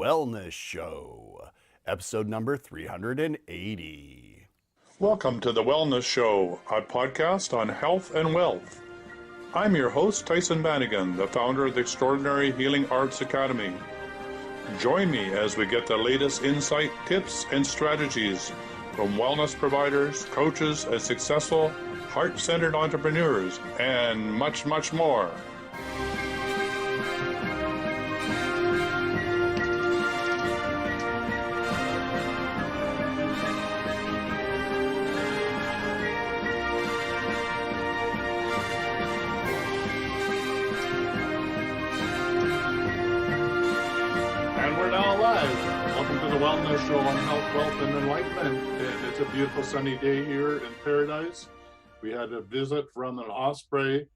Wellness Show, episode number 380. Welcome to the Wellness Show, a podcast on health and wealth. I'm your host, Tyson Bannigan, the founder of the Extraordinary Healing Arts Academy. Join me as we get the latest insight, tips, and strategies from wellness providers, coaches, and successful, heart-centered entrepreneurs, and much, much more. Wellness Show on Health, Wealth, and Enlightenment. It's a beautiful sunny day here in paradise. We had a visit from an osprey,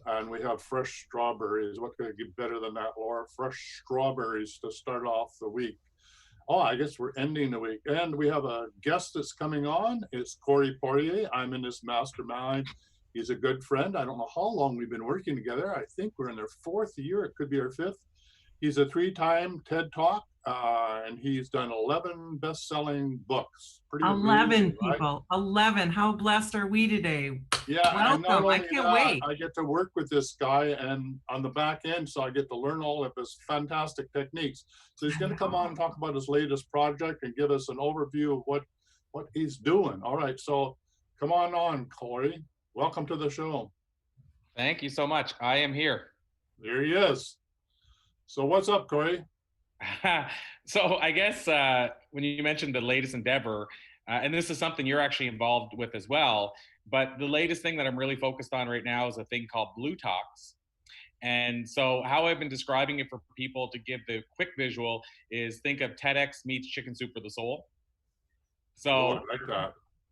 and we have fresh strawberries. What could get better than that, Laura? Fresh strawberries to start off the week. Oh, I guess we're ending the week. And we have a guest that's coming on. It's Corey Poirier. I'm in this mastermind. He's a good friend. I don't know how long we've been working together. I think we're in our fourth year. It could be our fifth. He's a 3-time TED Talk. And he's done 11 best-selling books. Pretty 11 amazing, people, right? 11. How blessed are we today? Yeah, welcome. I can't wait. I get to work with this guy, and on the back end, so I get to learn all of his fantastic techniques. So he's going to come on and talk about his latest project and give us an overview of what he's doing. All right, so come on, Corey. Welcome to the show. Thank you so much. I am here. There he is. So what's up, Corey? So I guess when you mentioned the latest endeavor, and this is something you're actually involved with as well, but the latest thing that I'm really focused on right now is a thing called Blue Talks. And so how I've been describing it for people to give the quick visual is think of TEDx meets Chicken Soup for the Soul. So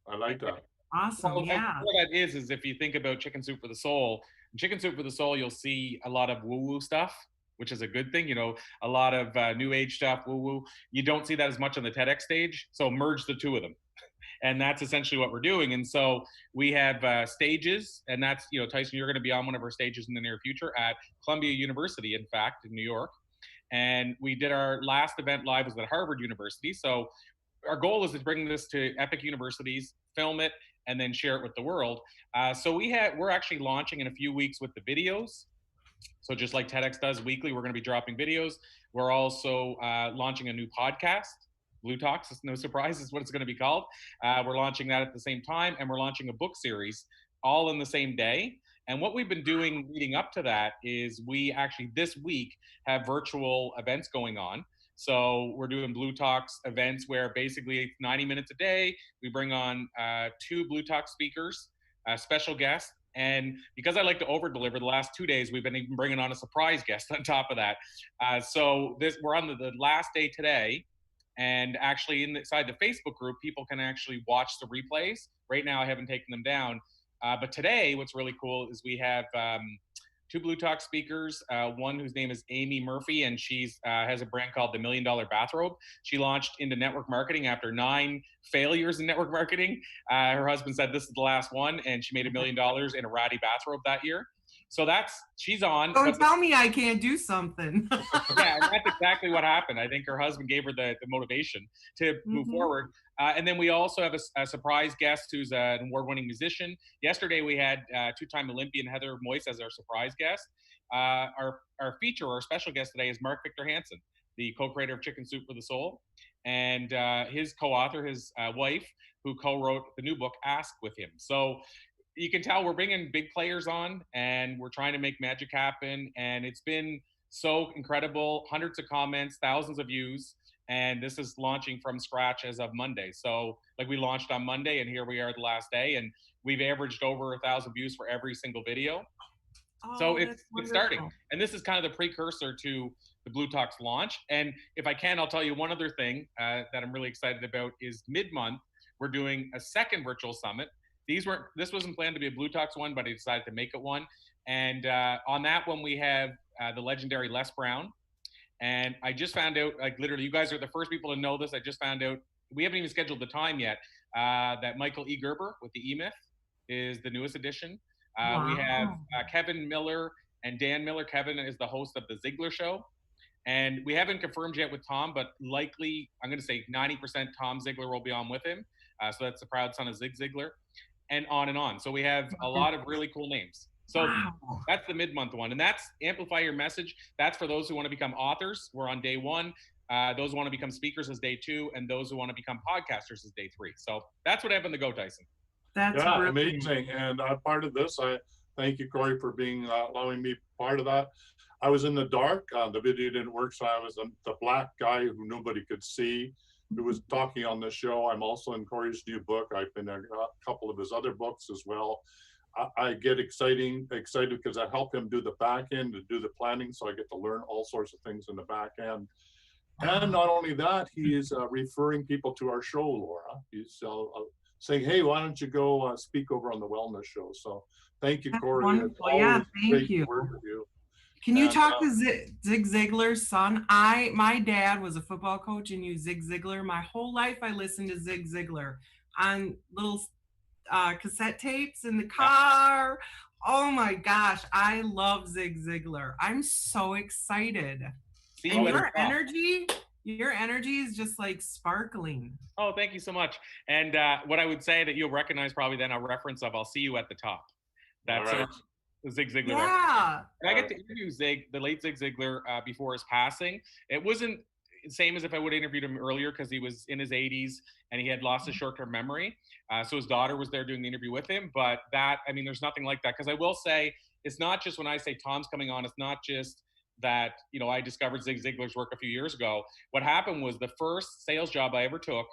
I like that. Awesome. Well, yeah. What that is if you think about Chicken Soup for the Soul, in Chicken Soup for the Soul, you'll see a lot of woo-woo stuff, which is a good thing, a lot of new age stuff, woo-woo. You don't see that as much on the TEDx stage, so merge the two of them. And that's essentially what we're doing. And so we have stages, and that's, Tyson, you're going to be on one of our stages in the near future at Columbia University, in fact, in New York. And we did our last event live was at Harvard University. So our goal is to bring this to epic universities, film it, and then share it with the world. So we're actually launching in a few weeks with the videos. So just like TEDx does weekly, we're going to be dropping videos. We're also launching a new podcast, Blue Talks. It's no surprise, is what it's going to be called. We're launching that at the same time, and we're launching a book series all in the same day. And what we've been doing leading up to that is we actually this week have virtual events going on. So we're doing Blue Talks events where basically it's 90 minutes a day. We bring on 2 Blue Talk speakers, special guests. And because I like to over-deliver, the last 2 days, we've been even bringing on a surprise guest on top of that. So we're on the last day today. And actually inside the Facebook group, people can actually watch the replays. Right now, I haven't taken them down. But today, what's really cool is we have 2 Blue Talk speakers, one whose name is Amy Murphy, and she's has a brand called the $1 Million Bathrobe. She launched into network marketing after 9 failures in network marketing. Her husband said this is the last one, and she made $1 million in a ratty bathrobe that year. So she's on. Don't tell me I can't do something. Yeah, and that's exactly what happened. I think her husband gave her the motivation to move forward. And then we also have a surprise guest who's an award-winning musician. Yesterday we had 2-time Olympian Heather Moyse as our surprise guest. Our feature, our special guest today is Mark Victor Hansen, the co-creator of Chicken Soup for the Soul, and his co-author, his wife, who co-wrote the new book, Ask, with him. So you can tell we're bringing big players on, and we're trying to make magic happen. And it's been so incredible, hundreds of comments, thousands of views. And this is launching from scratch as of Monday. So we launched on Monday, and here we are the last day, and we've averaged over 1,000 views for every single video. So it's starting. And this is kind of the precursor to the Blue Talks launch. And if I can, I'll tell you one other thing that I'm really excited about is mid-month, we're doing a second virtual summit. This wasn't planned to be a Blue Talks one, but I decided to make it one. And on that one, we have the legendary Les Brown. And I just found out, literally, you guys are the first people to know this. I just found out, we haven't even scheduled the time yet, that Michael E. Gerber with the E-Myth is the newest edition. Wow. We have Kevin Miller and Dan Miller. Kevin is the host of The Ziegler Show. And we haven't confirmed yet with Tom, but likely, I'm going to say 90% Tom Ziegler will be on with him. So that's the proud son of Zig Ziglar, and on and on. So we have a lot of really cool names. So Wow. that's the mid-month one. And that's Amplify Your Message. That's for those who want to become authors. We're on day one. Those who want to become speakers is day two. And those who want to become podcasters is day three. So that's what I have on the go, Tyson. That's Yeah, brilliant. amazing. And I'm part of this. I thank you, Corey, for being allowing me part of that. I was in the dark. The video didn't work, so I was the black guy who nobody could see, who was talking on the show. I'm also in Corey's new book. I've been in a couple of his other books as well. I get excited because I help him do the back end, to do the planning, so I get to learn all sorts of things in the back end. And not only that, he is referring people to our show, Laura. He's saying, hey, why don't you go speak over on the wellness show? So thank you, That's Corey. wonderful. It's Yeah, always thank great to you. work with you. Can you And, talk to Zig Ziglar's son? My dad was a football coach and used Zig Ziglar. My whole life I listened to Zig Ziglar on little cassette tapes in the car. Oh my gosh, I love Zig Ziglar. I'm so excited. See And you at the top. your energy is just like sparkling. Oh, thank you so much. And what I would say that you'll recognize probably then a reference of I'll see you at the top. That's all right. the Zig Ziglar. Yeah. And I get to interview Zig, the late Zig Ziglar, before his passing. It wasn't the same as if I would have interviewed him earlier because he was in his 80s and he had lost his short-term memory. So his daughter was there doing the interview with him. But that, I mean, there's nothing like that. Because I will say, it's not just when I say Tom's coming on, it's not just that, you know, I discovered Zig Ziglar's work a few years ago. What happened was the first sales job I ever took,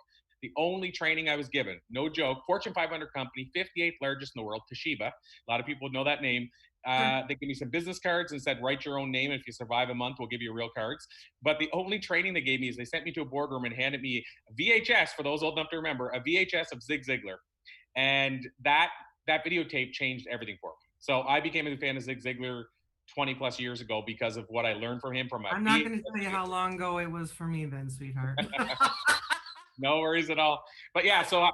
the only training I was given, no joke, Fortune 500 company, 58th largest in the world, Toshiba. A lot of people know that name. They gave me some business cards and said, write your own name. If you survive a month, we'll give you real cards. But the only training they gave me is they sent me to a boardroom and handed me a VHS, for those old enough to remember, a VHS of Zig Ziglar. And that videotape changed everything for me. So I became a fan of Zig Ziglar 20 plus years ago because of what I learned from him. I'm not going to tell you how long ago it was for me then, sweetheart. No worries at all. But yeah, so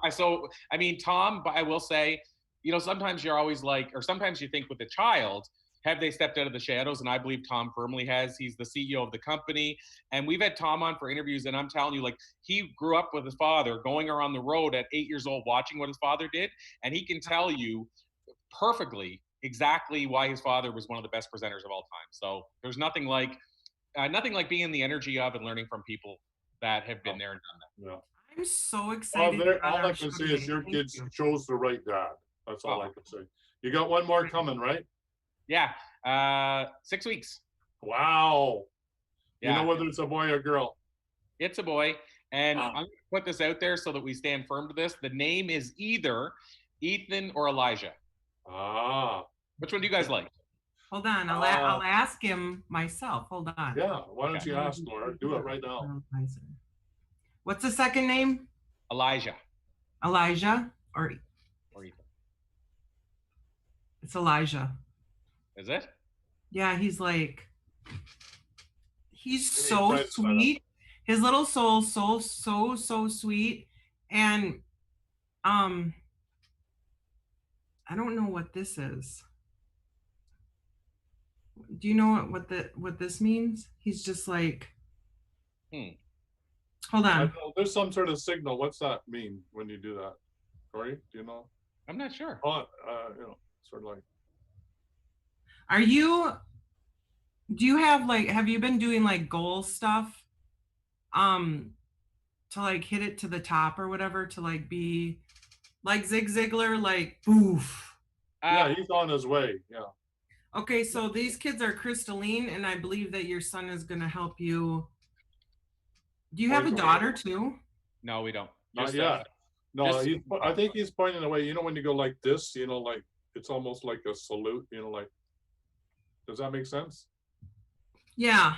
I mean, Tom, but I will say, you know, sometimes you're always like, or sometimes you think with a child, have they stepped out of the shadows? And I believe Tom firmly has. He's the CEO of the company. And we've had Tom on for interviews. And I'm telling you, like, he grew up with his father going around the road at 8 years old, watching what his father did. And he can tell you perfectly exactly why his father was one of the best presenters of all time. So there's nothing like being in the energy of and learning from people that have been there and done that. Yeah. I'm so excited. All I can say is your kids chose the right dad. That's all I can say. You got one more coming, right? Yeah, 6 weeks. Wow. Yeah. You know whether it's a boy or girl? It's a boy. And I'm going to put this out there so that we stand firm to this. The name is either Ethan or Elijah. Which one do you guys like? Hold on, I'll ask him myself. Hold on. Yeah, why don't you ask, Laura? Do it right now. What's the second name? Elijah. Elijah or Ethan? It's Elijah. Is it? Yeah, he's so sweet. His little soul, so sweet. And I don't know what this is. Do you know what this means? He's just like, Hold on. There's some sort of signal. What's that mean when you do that? Corey, do you know? I'm not sure. You know, sort of like. Have you been doing like goal stuff? To like hit it to the top or whatever, to like be like Zig Ziglar, like boof. Yeah, he's on his way. Yeah. Okay, so these kids are crystalline, and I believe that your son is going to help you. Do you have a daughter too? No, we don't. Not yet. No, I think he's pointing away. You know, when you go like this, you know, like it's almost like a salute, you know, like, does that make sense? Yeah.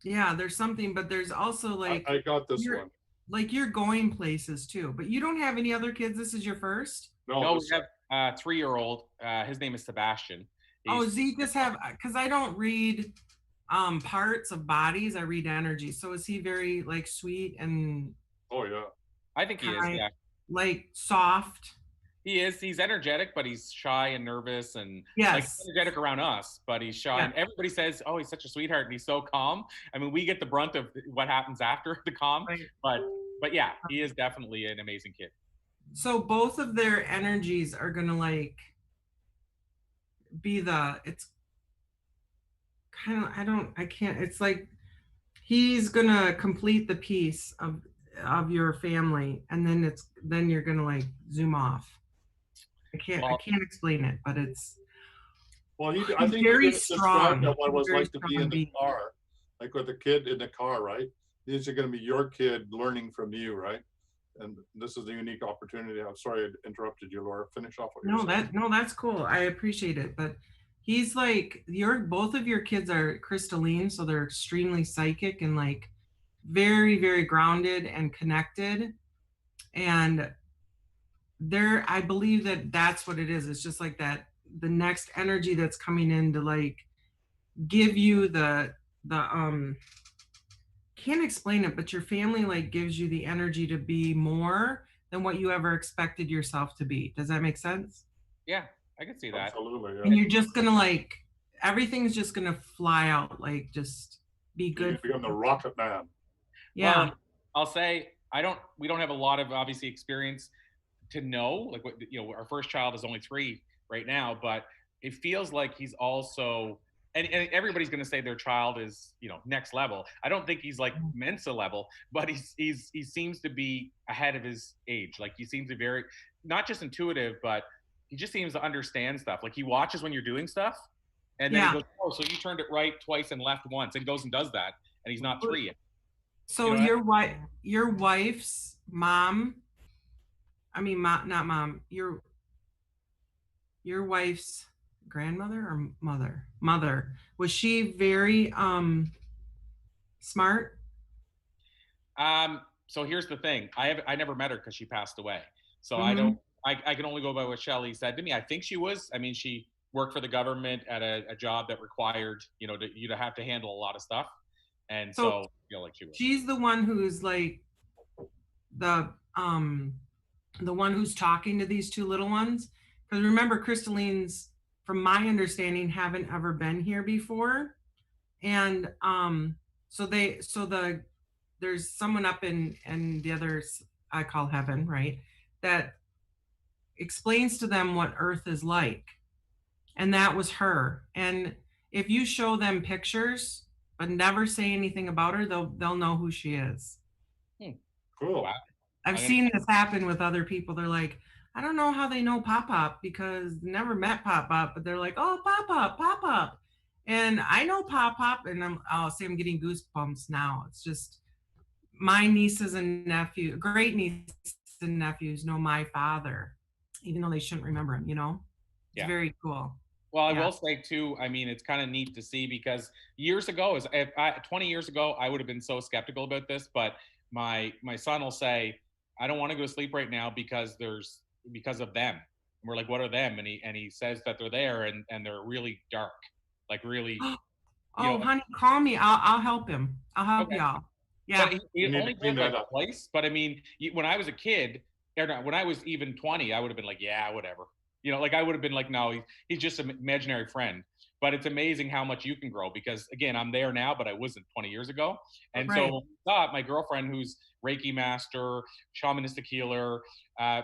Yeah, there's something, but there's also like. I got this one. Like you're going places too, but you don't have any other kids. This is your first? No, we have a 3-year-old. His name is Sebastian. Does he just have, because I don't read parts of bodies, I read energy. So is he very like sweet and oh yeah, I think he is, yeah, like soft? He is. He's energetic, but he's shy and nervous, and like Yes. energetic around us, but he's shy. Yeah. And everybody says, "Oh, he's such a sweetheart, and he's so calm." I mean, we get the brunt of what happens after the calm, Right. but yeah, he is definitely an amazing kid. So both of their energies are gonna like be it's kind of I can't, it's like he's gonna complete the piece of your family, and then you're gonna like zoom off. I can't explain it, but it's Well, I think very you described strong. what it was Very like to be strong in the being. car, like with the kid in the car, right? These are going to be your kid learning from you, right? And this is a unique opportunity. I'm sorry I interrupted you, Laura. Finish off what you're saying. That's cool. I appreciate it, but he's like both of your kids are crystalline, so they're extremely psychic and like very, very grounded and connected. And I believe that's what it is. It's just like that, the next energy that's coming in to like give you the can't explain it, but your family like gives you the energy to be more than what you ever expected yourself to be. Does that make sense? Yeah, I can see that. Absolutely. And Yeah. you're just gonna like everything's just gonna fly out, like just be You're good. become the rocket man. Yeah. Well, I'll say we don't have a lot of obviously experience to know, like what, our first child is only 3 right now, but it feels like he's also, and everybody's going to say their child is, next level. I don't think he's like Mensa level, but he seems to be ahead of his age. Like he seems to be very, not just intuitive, but he just seems to understand stuff. Like he watches when you're doing stuff, and then he goes, "Oh, so you turned it right twice and left once," and goes and does that, and he's not 3 yet. So your wife's mom, I mean, not mom, your wife's grandmother or mother, was she very smart? So here's the thing. I never met her because she passed away. So Mhm. I can only go by what Shelley said to me. I think she was. I mean, she worked for the government at a job that required, you to have to handle a lot of stuff. And so like she was. She's the one who's like the one who's talking to these 2 little ones. Because remember, crystallines, from my understanding, haven't ever been here before. And there's someone up in the others I call heaven, right? That explains to them what Earth is like. And that was her. And if you show them pictures but never say anything about her, they'll know who she is. Cool. Wow. I've seen this happen with other people. They're like, I don't know how they know Pop because never met Pop, but they're like, oh, Pop. And I know Pop, and I'll say I'm getting goosebumps now. It's just my nieces and nephews, great nieces and nephews, know my father, even though they shouldn't remember him. It's very cool. Well, I will say too, I mean, it's kind of neat to see because years ago, 20 years ago, I would have been so skeptical about this, but my son will say, I don't want to go to sleep right now because of them. And we're like, what are them? And he says that they're there and they're really dark, like really. Honey, call me. I'll help him. I'll help y'all. Yeah. But he only did like twice. But I mean, when I was a kid, when I was even 20, I would have been like, yeah, whatever. Like I would have been like, no, he's just an imaginary friend. But it's amazing how much you can grow because again, I'm there now, but I wasn't 20 years ago. And so my girlfriend, who's Reiki master, shamanistic healer,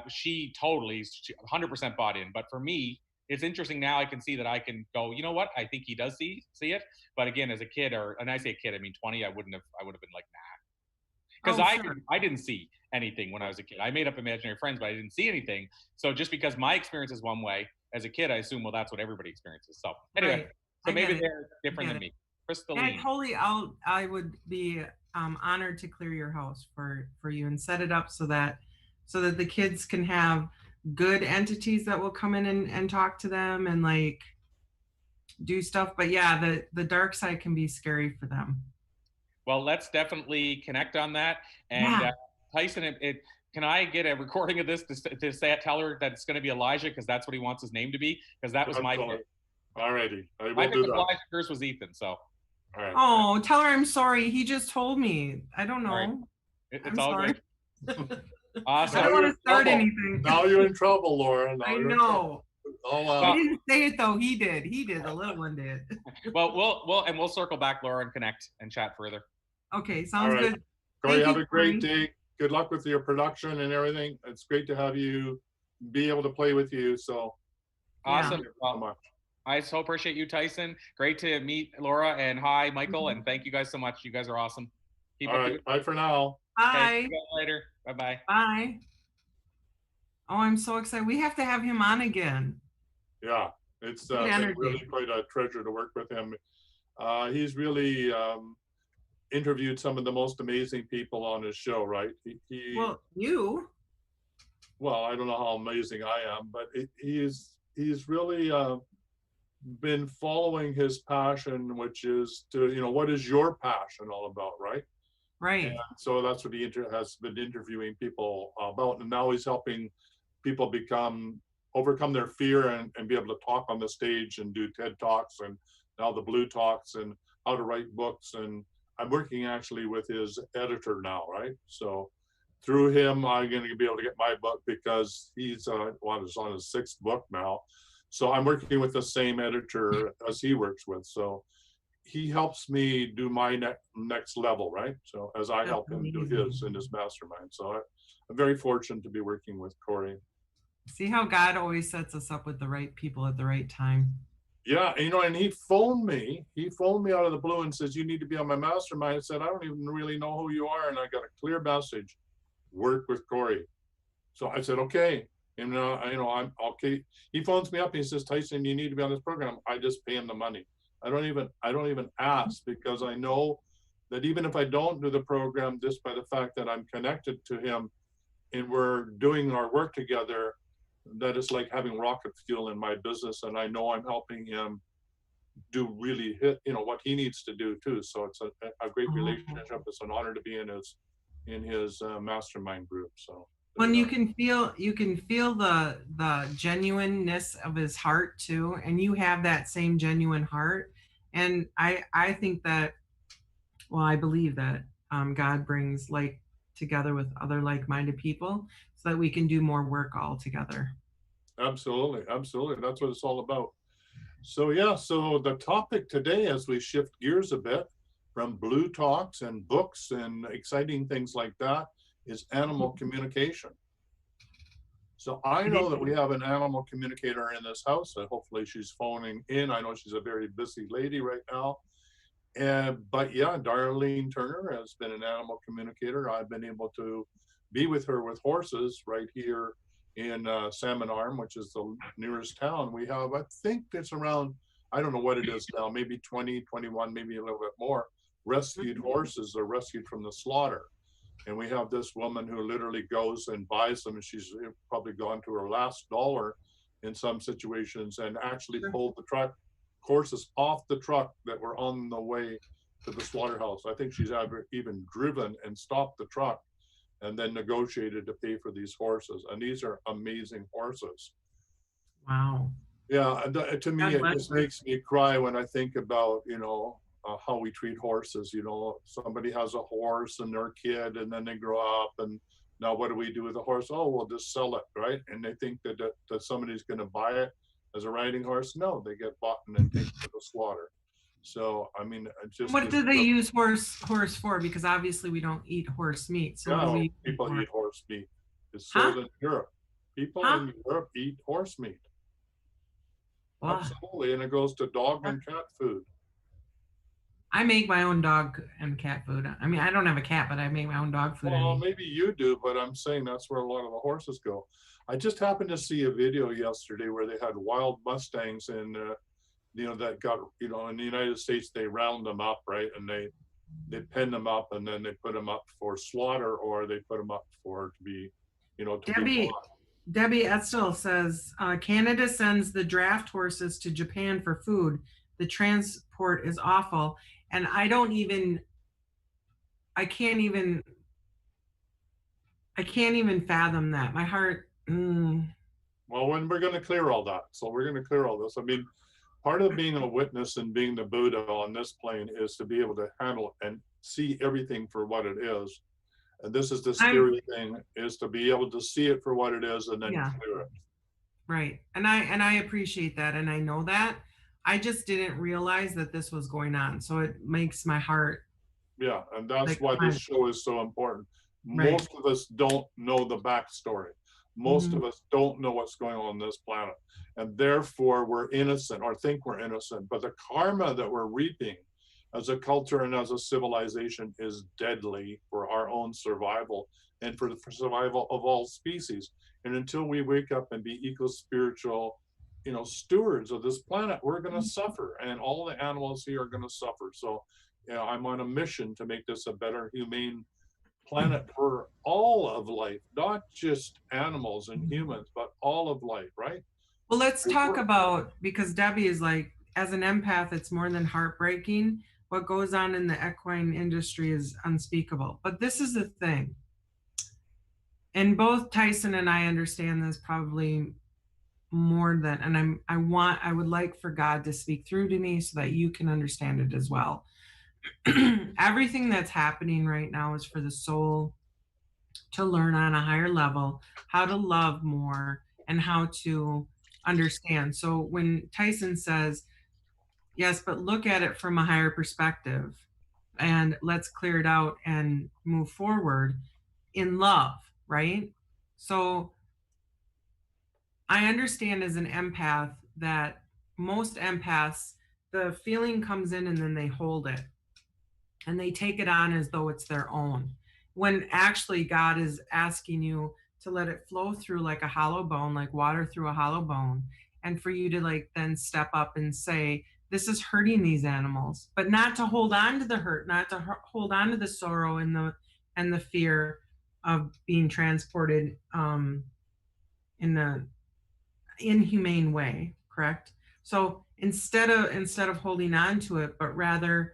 she totally 100% bought in. But for me, it's interesting now. I can see that I can go, you know what? I think he does see it. But again, as a kid, and I say a kid, I mean 20. I would have been like, nah, because I didn't see anything when I was a kid. I made up imaginary friends, but I didn't see anything. So just because my experience is one way as a kid, I assume, well, that's what everybody experiences. So anyway, so maybe they're different than me. Crystalline. I would be honored to clear your house for you and set it up so that the kids can have good entities that will come in and talk to them and like do stuff. But yeah, the dark side can be scary for them. Well, let's definitely connect on that. And Tyson, can I get a recording of this to tell her that it's going to be Elijah because that's what he wants his name to be? Because that was my pick. All righty. I will do that. Elijah, hers was Ethan. So. All right. Oh, tell her I'm sorry. He just told me. I don't know. Right. It's all sorry. good. Awesome. I don't want to start trouble. anything. Now you're in trouble, Laura. Now I you're in know. trouble. He didn't say it though. He did. The little one did. Well, we'll circle back, Laura, and connect and chat further. Okay, All sounds right. good. Corey, Thank have you, a great Corey. day. Good luck with your production and everything. It's great to have you be able to play with you. So Awesome. thank you so much. I so appreciate you, Tyson. Great to meet Laura, and hi, Michael, and thank you guys so much. You guys are awesome. Keep All up the right. good- Bye for now. Okay, Bye. see you guys later. Bye-bye. Bye. Oh, I'm so excited. We have to have him on again. Yeah, it's Good been energy. really quite a treasure to work with him. He's really interviewed some of the most amazing people on his show, right? Well, you. Well, I don't know how amazing I am, but he's really been following his passion, which is to, what is your passion all about, right? Right. And so that's what he has been interviewing people about, and now he's helping people overcome their fear and be able to talk on the stage and do TED Talks and now the Blue Talks and how to write books. And I'm working actually with his editor now, right? So through him, I'm going to be able to get my book because he's on his 6th book now. So I'm working with the same editor as he works with. So he helps me do my next level, right? So as I help him do his in his mastermind. So I'm very fortunate to be working with Corey. See how God always sets us up with the right people at the right time. Yeah, and he phoned me out of the blue and says, you need to be on my mastermind. I said, I don't even really know who you are. And I got a clear message, work with Corey. So I said, okay. And I'm okay. He phones me up and he says, Tyson, you need to be on this program. I just pay him the money. I don't even ask, because I know that even if I don't do the program, just by the fact that I'm connected to him and we're doing our work together, that is like having rocket fuel in my business. And I know I'm helping him do really what he needs to do too. So it's a great relationship. It's an honor to be in his mastermind group. So when you can feel the genuineness of his heart too, and you have that same genuine heart. And I think that, well, I believe that God brings together with other like-minded people so that we can do more work all together. Absolutely. That's what it's all about. So yeah, so the topic today, as we shift gears a bit from Blue Talks and books and exciting things like that, is animal communication. So I know that we have an animal communicator in this house, and hopefully she's phoning in. I know she's a very busy lady right now. But yeah, Darlene Turner has been an animal communicator. I've been able to be with her with horses right here in Salmon Arm, which is the nearest town. We have, I think it's around, I don't know what it is now, maybe 20, 21, maybe a little bit more rescued horses are rescued from the slaughter. And we have this woman who literally goes and buys them, and she's probably gone to her last dollar in some situations, and actually pulled the horses off the truck that were on the way to the slaughterhouse. I think she's ever even driven and stopped the truck and then negotiated to pay for these horses. And these are amazing horses. Wow. Yeah, to me, it just makes me cry when I think about, how we treat horses. Somebody has a horse and they're a kid, and then they grow up, and now what do we do with the horse? Oh, we'll just sell it, right? And they think that somebody's going to buy it as a riding horse. No, they get bought and then taken to the slaughter. So I mean, what do they use horse for? Because obviously we don't eat horse meat. So yeah, what do we people eat horse meat. It's sold in Europe. People in Europe eat horse meat. Wow. Absolutely, and it goes to dog and cat food. I make my own dog and cat food. I mean, I don't have a cat, but I make my own dog food. Well, maybe you do, but I'm saying that's where a lot of the horses go. I just happened to see a video yesterday where they had wild Mustangs, and that got, in the United States, they round them up, right? And they pen them up, and then they put them up for slaughter, or they put them up to be, to be bought. Debbie Etzel says, Canada sends the draft horses to Japan for food. The transport is awful. And I can't even fathom that. My heart. Well, when we're going to clear all that. So we're going to clear all this. I mean, part of being a witness and being the Buddha on this plane is to be able to handle and see everything for what it is. And this is the I'm scary thing, is to be able to see it for what it is and then yeah, clear it. right. And I appreciate that, and I know that. I just didn't realize that this was going on. So it makes my heart Yeah, and that's like why this clench. show is so important. Right. Most of us don't know the backstory. Most Mhm. of us don't know what's going on this planet. And therefore, we're innocent or think we're innocent. But the karma that we're reaping as a culture and as a civilization is deadly for our own survival and for the survival of all species. And until we wake up and be eco-spiritual, stewards of this planet, we're going to suffer, and all the animals here are going to suffer. So, I'm on a mission to make this a better, humane planet for all of life, not just animals and humans, but all of life, right? Well, let's talk about, because Debbie is like, as an empath, it's more than heartbreaking. What goes on in the equine industry is unspeakable. But this is the thing. And both Tyson and I understand this probably more than, and I would like for God to speak through to me so that you can understand it as well. Everything that's happening right now is for the soul to learn on a higher level how to love more and how to understand. So when Tyson says, yes, but look at it from a higher perspective and let's clear it out and move forward in love, right? So I understand as an empath that most empaths, the feeling comes in and then they hold it and they take it on as though it's their own. When actually God is asking you to let it flow through like a hollow bone, like water through a hollow bone, and for you to like then step up and say, this is hurting these animals, but not to hold on to the hurt, not to hold on to the sorrow and the fear of being transported in a inhumane way, correct? So instead of holding on to it, but rather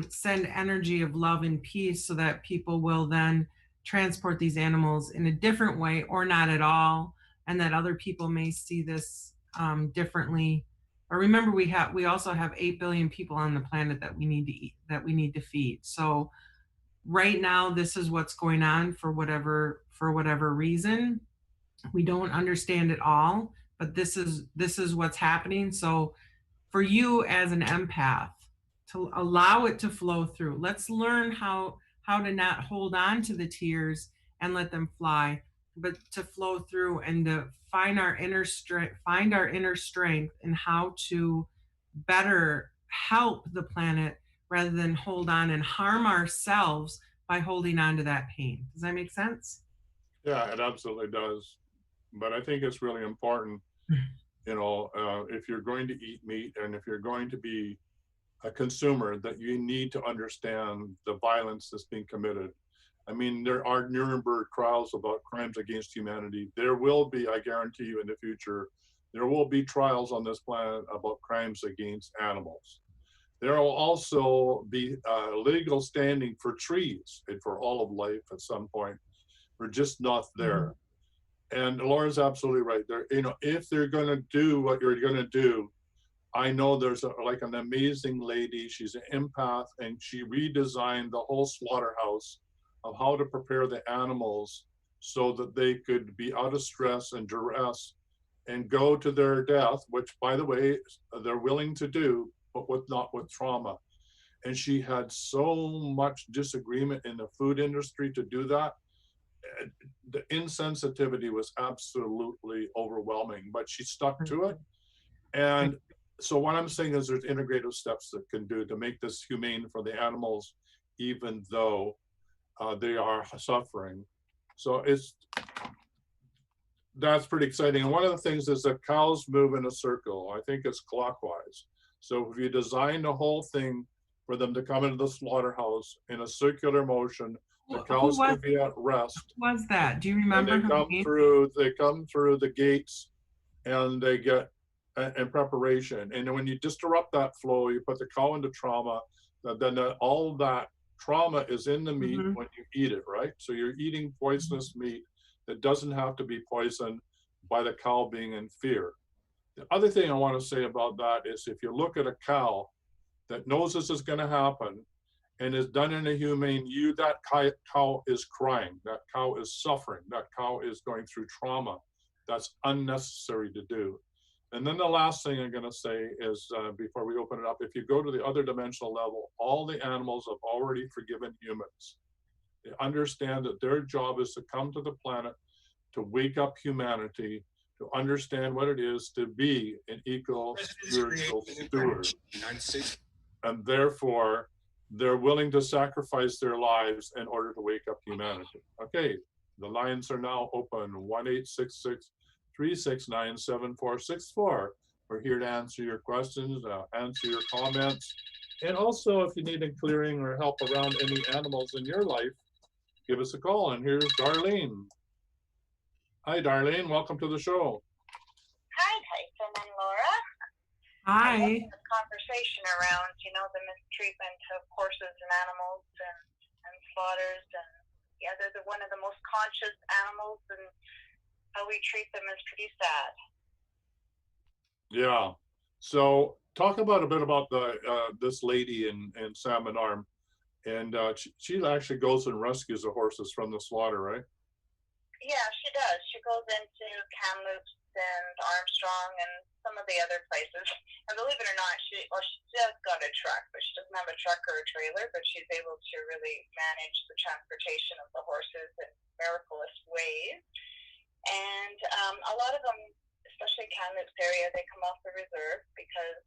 send energy of love and peace so that people will then transport these animals in a different way or not at all, and that other people may see this differently. But remember, we also have 8 billion people on the planet that we need to eat, that we need to feed. So right now, this is what's going on for whatever reason. We don't understand it all, but this is what's happening. So for you as an empath, to allow it to flow through, let's learn how to not hold on to the tears and let them fly, but to flow through and to find our inner strength and how to better help the planet rather than hold on and harm ourselves by holding on to that pain. Does that make sense? Yeah, it absolutely does. But I think it's really important, if you're going to eat meat and if you're going to be a consumer, that you need to understand the violence that's being committed. I mean, there are Nuremberg trials about crimes against humanity. There will be, I guarantee you, in the future, there will be trials on this planet about crimes against animals. There will also be legal standing for trees and for all of life at some point. We're just not there. And Laura's absolutely right. There, if they're going to do what you're going to do, I know there's like an amazing lady. She's an empath, and she redesigned the whole slaughterhouse of how to prepare the animals so that they could be out of stress and duress and go to their death, which, by the way, they're willing to do, but not with trauma. And she had so much disagreement in the food industry to do that. The insensitivity was absolutely overwhelming, but she stuck to it. And so what I'm saying is there's integrative steps that can do to make this humane for the animals, even though they are suffering. So that's pretty exciting. And one of the things is that cows move in a circle. I think it's clockwise. So if you design the whole thing for them to come into the slaughterhouse in a circular motion, the cows can be at rest. Who was that? Do you And remember? they come through the gates, and they get in preparation. And when you disrupt that flow, you put the cow into trauma, then all that trauma is in the meat when you eat it, right? So you're eating poisonous meat that doesn't have to be poisoned by the cow being in fear. The other thing I want to say about that is if you look at a cow that knows this is going to happen, and is done in a humane, that cow is crying, that cow is suffering, that cow is going through trauma. That's unnecessary to do. And then the last thing I'm going to say is, before we open it up, if you go to the other dimensional level, all the animals have already forgiven humans. They understand that their job is to come to the planet to wake up humanity, to understand what it is to be an eco-spiritual steward. And therefore, they're willing to sacrifice their lives in order to wake up humanity. Okay, the lines are now open, 1-866-369-7464. We're here to answer your questions, answer your comments. And also, if you need a clearing or help around any animals in your life, give us a call. And here's Darlene. Hi, Darlene. Welcome to the show. Hi, Tyson and Laura. Hi. I love this conversation around, the mistreatment of horses and animals and slaughters. And yeah, they're one of the most conscious animals, and how we treat them is pretty sad. Yeah. So talk about a bit about this lady in Salmon Arm. And she actually goes and rescues the horses from the slaughter, right? Yeah, she does. She goes into Kamloops and Armstrong and some of the other places. And believe it or not, she does got a truck, but she doesn't have a truck or a trailer, but she's able to really manage the transportation of the horses in miraculous ways. And a lot of them, especially Kamloops area, they come off the reserve because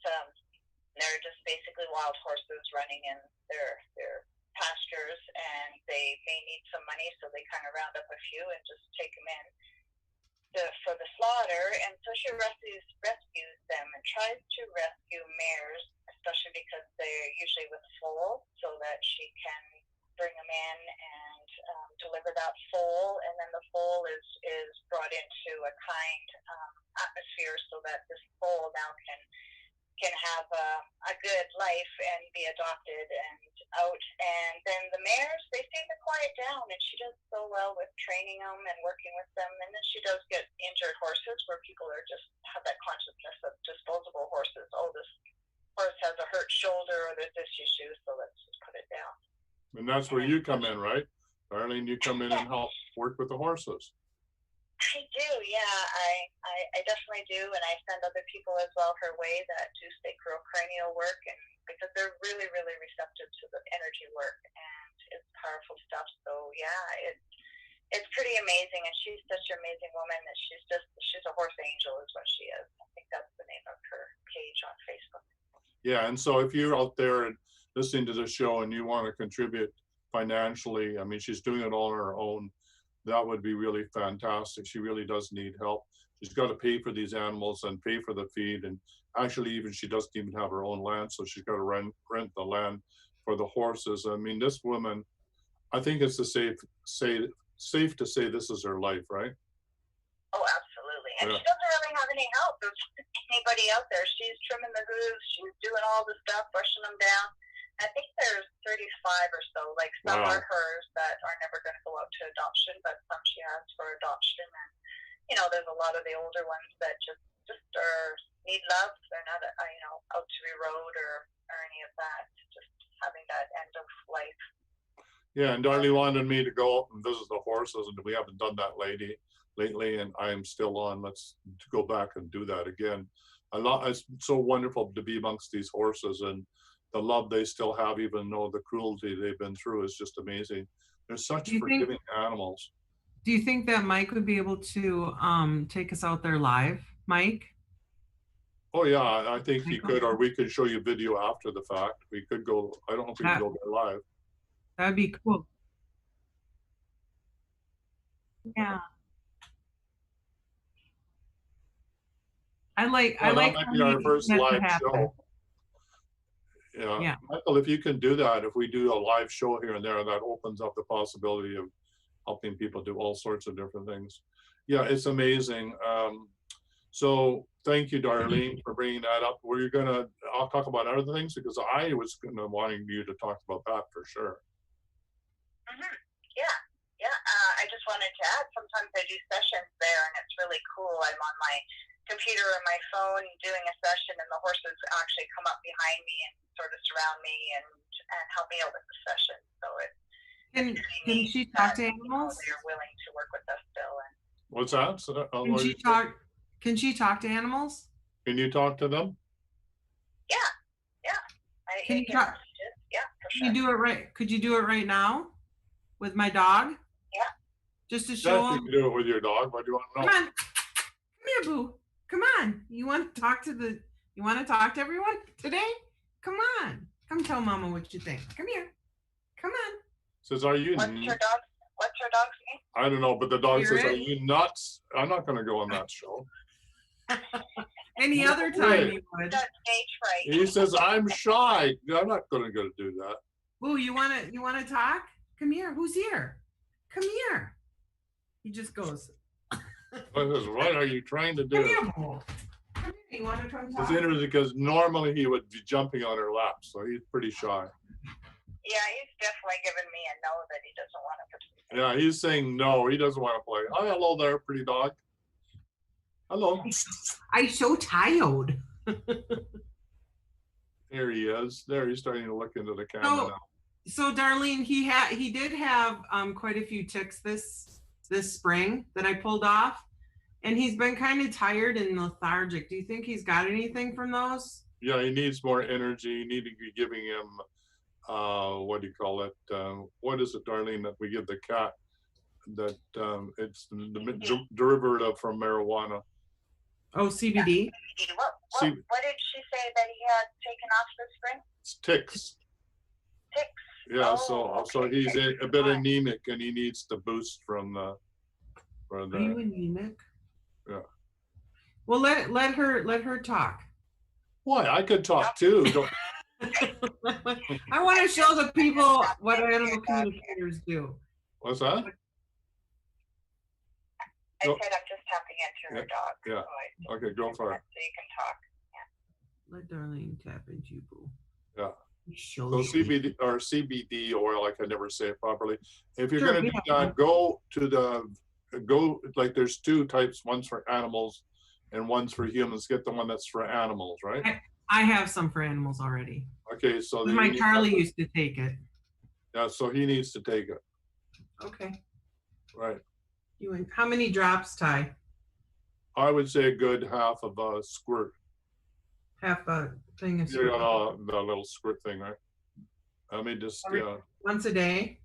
they're just basically wild horses running in their pastures, and they may need some money, so they kind of round up a few and just take them in for the slaughter. And so she rescues them and tries to rescue mares, especially because they're usually with foal, so that she can bring them in and deliver that foal, and then the foal is brought into a kind atmosphere so that this foal now can have a good life and be adopted and out. And then the mares, they seem to quiet down, and she does so well with training them and working with them. And then she does get injured horses where people are just have that consciousness of disposable horses. Oh, this horse has a hurt shoulder, or there's this issue, so let's just put it down. And that's where you come in, right? Darlene, you come in and help work with the horses. I do, yeah. I definitely do, and I send other people as well her way that do sacrocranial work, and because they're really, really receptive to the energy work, and it's powerful stuff. So yeah, it's pretty amazing, and she's such an amazing woman that she's a horse angel is what she is. I think that's the name of her page on Facebook. Yeah, and so if you're out there and listening to the show and you want to contribute financially, I mean, she's doing it all on her own. That would be really fantastic. She really does need help. She's got to pay for these animals and pay for the feed. And actually, even she doesn't even have her own land, so she's got to rent the land for the horses. I mean, this woman, I think it's safe to say this is her life, right? Oh, absolutely. And she doesn't really have any help. There's anybody out there. She's trimming the hooves. She's doing all the stuff, brushing them down. I think there's 35 or so. Like some are hers that are never going to go out to adoption, but some she has for adoption. And there's a lot of the older ones that just need love. They're not out to be rode or any of that. Just having that end of life. Yeah, and Darlene wanted me to go up and visit the horses, and we haven't done that lately, and I am still on. Let's go back and do that again. It's so wonderful to be amongst these horses, and the love they still have, even though the cruelty they've been through is just amazing. They're such forgiving animals. Do you think that Mike would be able to take us out there live, Mike? Oh yeah, I think he could, or we could show you video after the fact. We could go, I don't know if we could go there live. That'd be cool. Yeah. I like that might be our first live show. Yeah. Michael, if you can do that, if we do a live show here and there, that opens up the possibility of helping people do all sorts of different things. Yeah, it's amazing. So thank you, Darlene, for bringing that up. I'll talk about other things because I was wanting you to talk about that for sure. Mm-hmm. Yeah. I just wanted to add, sometimes I do sessions there, and it's really cool. I'm on my computer or my phone doing a session, and the horses actually come up behind me and sort of surround me and and help me out with the session. So it's Can she talk to animals? They're willing to work with us still. And What's that? So, Can she talk? Can she talk to animals? Can you talk to them? yeah. Can you talk? Yeah, for Can sure. you do it right? Could you do it right now with my dog? Yeah. Just to Yeah, show you him. can do it with your dog. What do you want to know? Come on. Come here, Boo. Come on. You want to talk to everyone today? Come on. Come tell Mama what you think. Come here. Come on. Says, are you? What's your dog's name? I don't know, but the dog says, Spirit? are you nuts? I'm not going to go on that show. Any No other way. time you would. That's stage fright. He says, I'm shy. I'm not going to go do that. Boo, you wanna talk? Come here. Who's here? Come here. He just goes. I says, what are you trying to Come do? here, Boo. Come here. You wanna come talk? It's interesting because normally he would be jumping on her lap, so he's pretty shy. Yeah, he's definitely given me a no that he doesn't want to participate. Yeah, he's saying no, he doesn't want to play. Oh, hello there, pretty dog. Hello. I'm so tired. Here he is. There, he's starting to look into the camera So- now. So Darlene, he did have quite a few ticks this spring that I pulled off, and he's been kind of tired and lethargic. Do you think he's got anything from those? Yeah, he needs more energy. You need to be giving him, what do you call it? What is it, Darlene, that we give the cat? That it's the derivative from marijuana. Oh, CBD. What did she say that he had taken off this spring? It's ticks. Ticks. Yeah, Oh, so okay. he's a bit anemic, and he needs the boost from Are you anemic? Yeah. Well, let her talk. Why? I could talk too. Don't, I want to show the people what animal communicators do. what's that? I Go- said I'm just tapping into her dog. yeah. So Okay, go for it. so you can talk. Let Darlene tap into you, Boo. Yeah. Show So you. CBD oil, I can never say it properly. If you're Sure, gonna we do have that, go like there's two types, one's for animals and one's for humans. Get the one that's for animals, right? I have some for animals already. Okay, so then My you need Charlie that- used to take it. yeah, so he needs to take it, Okay. right? How many drops, Ty? I would say a good half of a squirt. Half a thing of You got the little squirt thing, right? Let me just, once a day.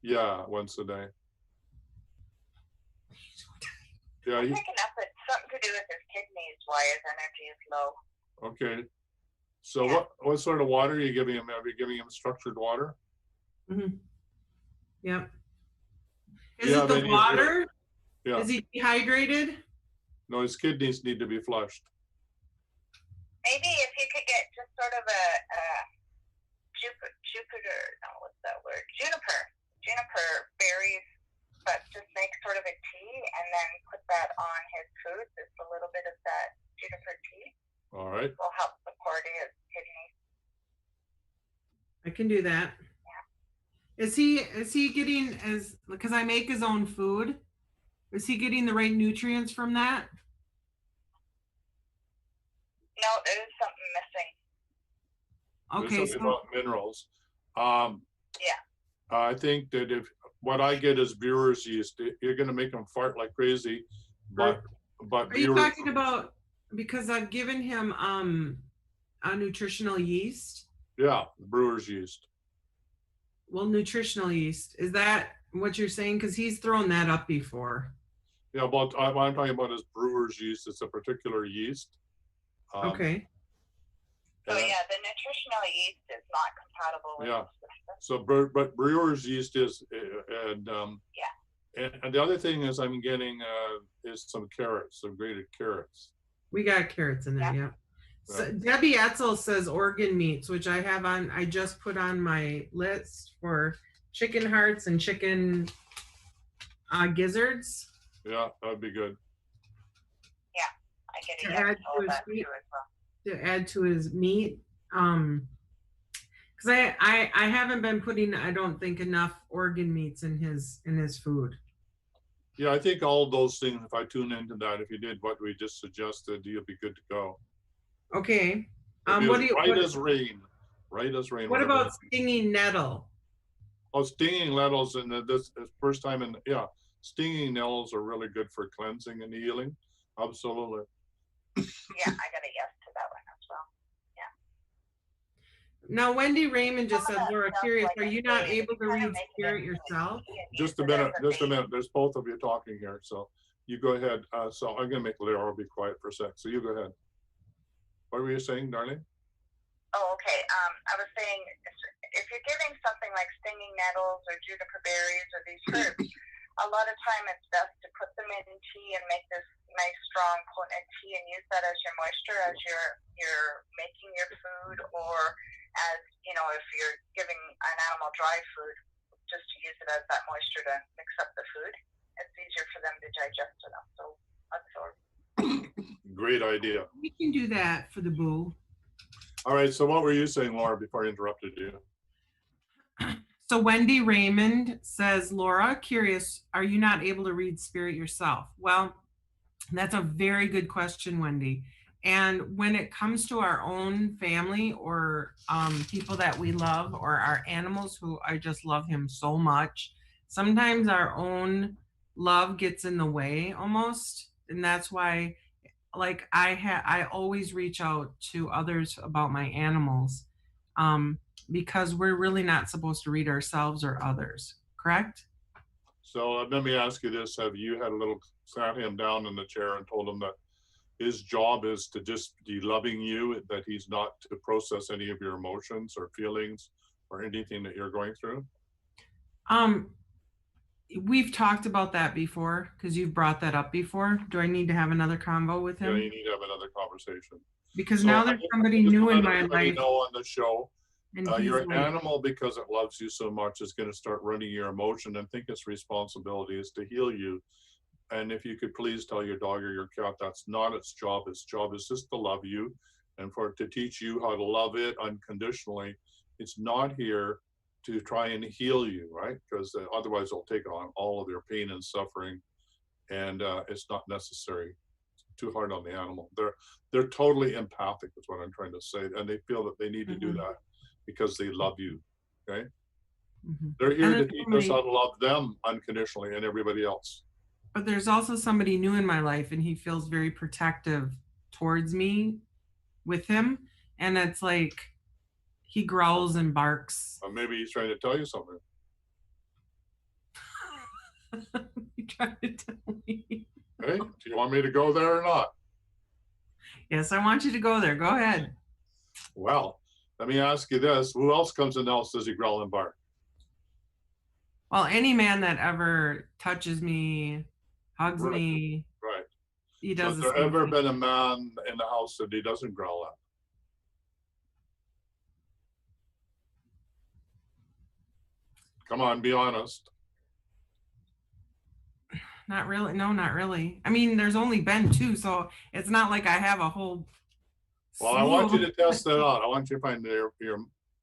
yeah, once a day. Yeah, I'm picking up it's something to do with his kidneys, why his energy is low. okay. So Yeah. what sort of water are you giving him? Are you giving him structured water? Mm-hmm. Yep. Is Yeah, it they the need- water? Yeah. Is he dehydrated? No, his kidneys need to be flushed. Maybe if you could get just sort of a Jupiter, no, what's that word? Juniper berries, but just make sort of a tea and then put that on his food. Just a little bit of that juniper tea All right. will help support his kidneys. I can do that. Is he getting because I make his own food? Is he getting the right nutrients from that? No, there is something missing. Okay, There's something so about minerals. Yeah. I think that if what I get is brewer's yeast, you're gonna make them fart like crazy, but are you brewer's- talking about because I've given him a nutritional yeast? yeah, brewer's yeast. Well, nutritional yeast, is that what you're saying? Because he's thrown that up before. Yeah, but what I'm talking about is brewer's yeast. It's a particular yeast. Okay. So and- yeah, the nutritional yeast is not compatible with Yeah. the system. So, but brewer's yeast is, and the other thing is I'm getting is some carrots, some grated carrots. We got carrots in there, yeah. So Debbie Etzel says organ meats, which I just put on my list for chicken hearts and chicken gizzards. Yeah, that'd be good. I get To a add yes to all to his that meat. too as well. To add to his meat. Because I haven't been putting, I don't think, enough organ meats in his food. Yeah, I think all those things, if I tune into that, if you did what we just suggested, you'll be good to go. Okay. It'll be What as do you bright as rain. right as rain. What whatever about that means. stinging nettle? Oh, stinging nettles, and this is first time in, yeah, stinging nettles are really good for cleansing and healing. Absolutely. Yeah, I got a yes to that one as well. Now, Wendy Raymond just Some of said, that Laura, stuff, curious, like are I you say, not if able to you kind of read make it spirit into a yourself? tea and Just use a it as minute, just a base. minute. There's both of you talking here, so you go ahead. So I'm gonna make Laura be quiet for a sec. So you go ahead. What were you saying, darling? Oh, okay. I was saying, if you're giving something like stinging nettles or juniper berries or these herbs, a lot of time it's best to put them in tea and make this nice, strong, potent tea and use that as your moisture as you're making your food, or as, you know, if you're giving an animal dry food, just to use it as that moisture to mix up the food. It's easier for them to digest it, so absorb. Great idea. We can do that for the boo. All right. So what were you saying, Laura, before I interrupted you? So Wendy Raymond says, Laura, curious, are you not able to read spirit yourself? Well, that's a very good question, Wendy. And when it comes to our own family or people that we love, or our animals who I just love him so much, sometimes our own love gets in the way almost. And that's why, like, I always reach out to others about my animals, because we're really not supposed to read ourselves or others, correct? So let me ask you this. Have you had a little sat him down in the chair and told him that his job is to just be loving you, that he's not to process any of your emotions or feelings or anything that you're going through? We've talked about that before because you've brought that up before. Do I need to have another convo with Yeah, him? you need to have another conversation. Because So now I there's just somebody new let in my everybody life. know on the show, And he's your like, animal, because it loves you so much, is going to start running your emotion and think its responsibility is to heal you. And if you could please tell your dog or your cat that's not its job. Its job is just to love you and for it to teach you how to love it unconditionally. It's not here to try and heal you, right? Because otherwise it'll take on all of your pain and suffering, and it's not necessary. It's too hard on the animal. They're totally empathic is what I'm trying to say, and they feel that they need to do that because they love you. Okay, they're here to teach us how to love them unconditionally and everybody else. But there's also somebody new in my life, and he feels very protective towards me with him, and it's like he growls and barks. Or maybe he's trying to tell you something. You trying to tell me? Hey, do you want me to go there or not? Yes, I want you to go there. Go ahead. Well, let me ask you this. Who else comes in the house does he growl and bark? Well, any man that ever touches me, hugs Right. me, Right. he So does. has there ever been a man in the house that he doesn't growl at? Come on, be honest. Not really. No, not really. I mean, there's only been two, so it's not like I have a whole. Well, I want you to test that out. I want you to find your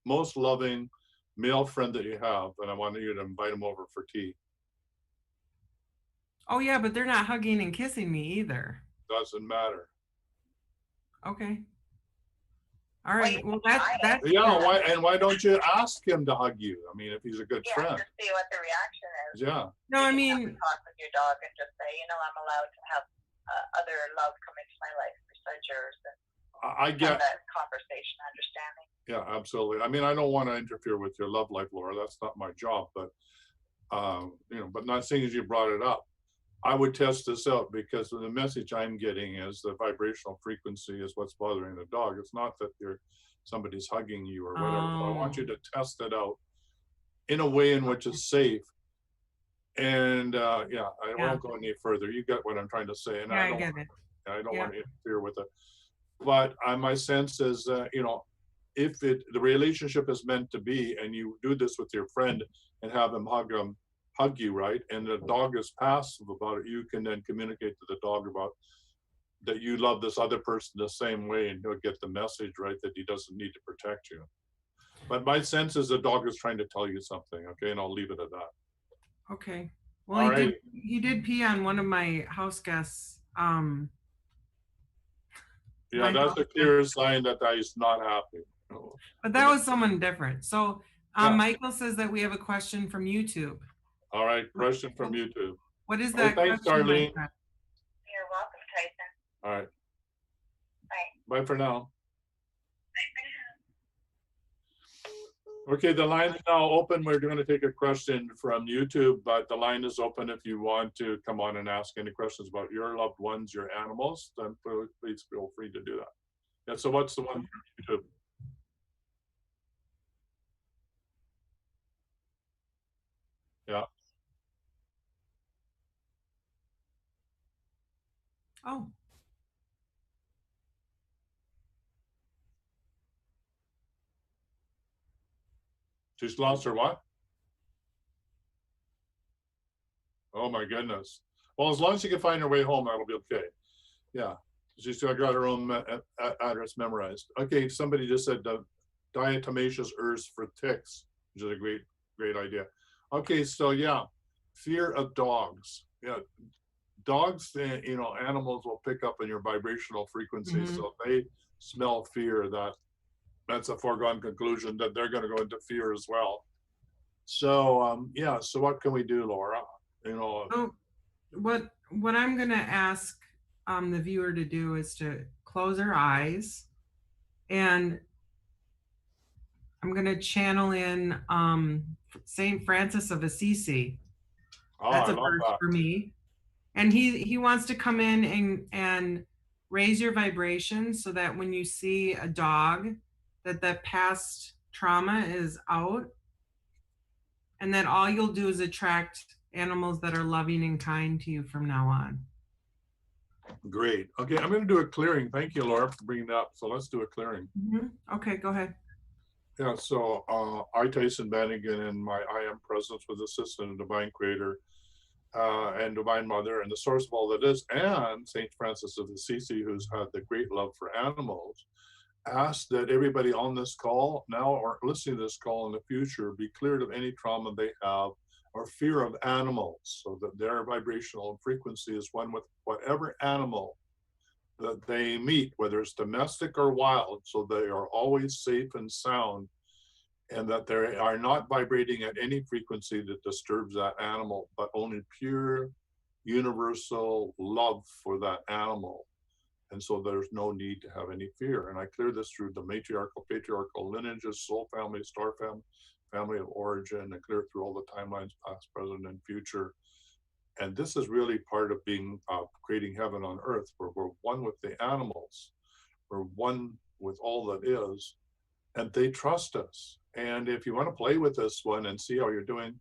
most loving male friend that you have, and I want you to invite him over for tea. Oh yeah, but they're not hugging and kissing me either. Doesn't matter. Okay. All right. Well, that's Yeah. Why don't you ask him to hug you? I mean, if he's a good friend. Just see what the reaction is. Yeah. No, I You mean, have to talk with your dog and just say, you know, I'm allowed to have other love come into my life besides yours. And I get that conversation, understanding. Yeah, absolutely. I mean, I don't want to interfere with your love life, Laura. That's not my job. But but not seeing as you brought it up, I would test this out because the message I'm getting is the vibrational frequency is what's bothering the dog. It's not that somebody's hugging you or whatever. So I want you to test it out in a way in which is safe. And I won't go any further. You get what I'm trying to say, and I don't want to interfere with it. But my sense is, if the relationship is meant to be, and you do this with your friend and have him hug you, right? And the dog is passive about it, you can then communicate to the dog about that you love this other person the same way, and he'll get the message, right, that he doesn't need to protect you. But my sense is the dog is trying to tell you something, okay? And I'll leave it at that. Okay. Well, he did pee on one of my house guests. Yeah, that's a clear sign that he's not happy. But that was someone different. So Yeah. Michael says that we have a question from YouTube. All right, question from YouTube. What is All right, that thanks, question, my Darlene. friend? You're welcome, Tyson. All right, Bye. bye for now. Bye for now. Okay, the line is now open. We're going to take a question from YouTube, but the line is open if you want to come on and ask any questions about your loved ones, your animals, then please feel free to do that. Yeah, so what's the one from YouTube? Yeah. Oh, She's lost her what? Oh my goodness. Well, as long as she can find her way home, that'll be okay. Yeah, she's still got her own address memorized. Okay, somebody just said diatomaceous earths for ticks, which is a great idea. Okay, so yeah, fear of dogs. Yeah, dogs, you know, animals will pick up on your vibrational frequency, so they smell fear. That's a foregone conclusion that they're going to go into fear as well. So yeah, so what can we do, Laura? You know, so what I'm gonna ask the viewer to do is to close her eyes, and I'm gonna channel in Saint Francis of Assisi. That's I a love first that. for me. And he wants to come in and raise your vibration so that when you see a dog, that past trauma is out, and that all you'll do is attract animals that are loving and kind to you from now on. Great. Okay, I'm going to do a clearing. Thank you, Laura, for bringing that up. So let's do a clearing. Okay, go ahead. Yeah, so I, Tyson Bannigan, and my I am presence with Assistant and Divine Creator and Divine Mother and the source of all that is, and St. Francis of Assisi, who's had the great love for animals, ask that everybody on this call now or listening to this call in the future be cleared of any trauma they have or fear of animals, so that their vibrational frequency is one with whatever animal that they meet, whether it's domestic or wild, so they are always safe and sound, and that they are not vibrating at any frequency that disturbs that animal, but only pure universal love for that animal. And so there's no need to have any fear. And I clear this through the matriarchal, patriarchal lineages, soul family, star family, family of origin, and clear through all the timelines, past, present, and future. And this is really part of being creating heaven on earth, where we're one with the animals, we're one with all that is, and they trust us. And if you want to play with this one and see how you're doing,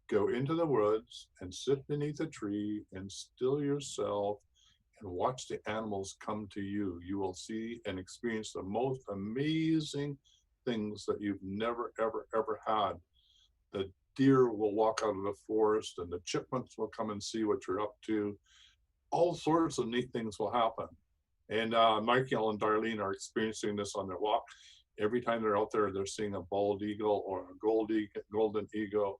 go into the woods and sit beneath a tree and still yourself and watch the animals come to you. You will see and experience the most amazing things that you've never, ever, ever had. The deer will walk out of the forest, and the chipmunks will come and see what you're up to. All sorts of neat things will happen. And Michael and Darlene are experiencing this on their walk. Every time they're out there, they're seeing a bald eagle or a golden eagle.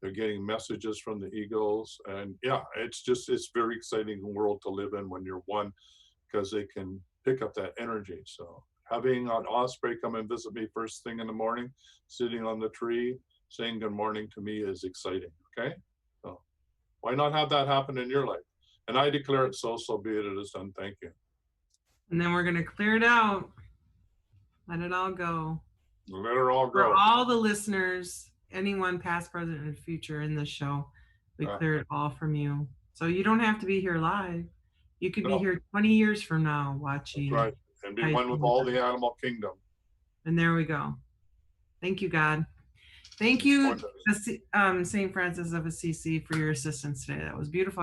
They're getting messages from the eagles. And yeah, it's very exciting world to live in when you're one, because they can pick up that energy. So having an osprey come and visit me first thing in the morning, sitting on the tree, saying good morning to me is exciting, okay? So why not have that happen in your life? And I declare it so be it, it is done. Thank you. And then we're gonna clear it out. Let it all go. Let it all go. For all the listeners, anyone past, present, and future in this show, we clear it all from you. So you don't have to be here live. You could be here 20 years from now watching. That's right. And be one with all the animal kingdom. And there we go. Thank you, God. Thank you, St. Francis of Assisi, for your assistance today. That was beautiful.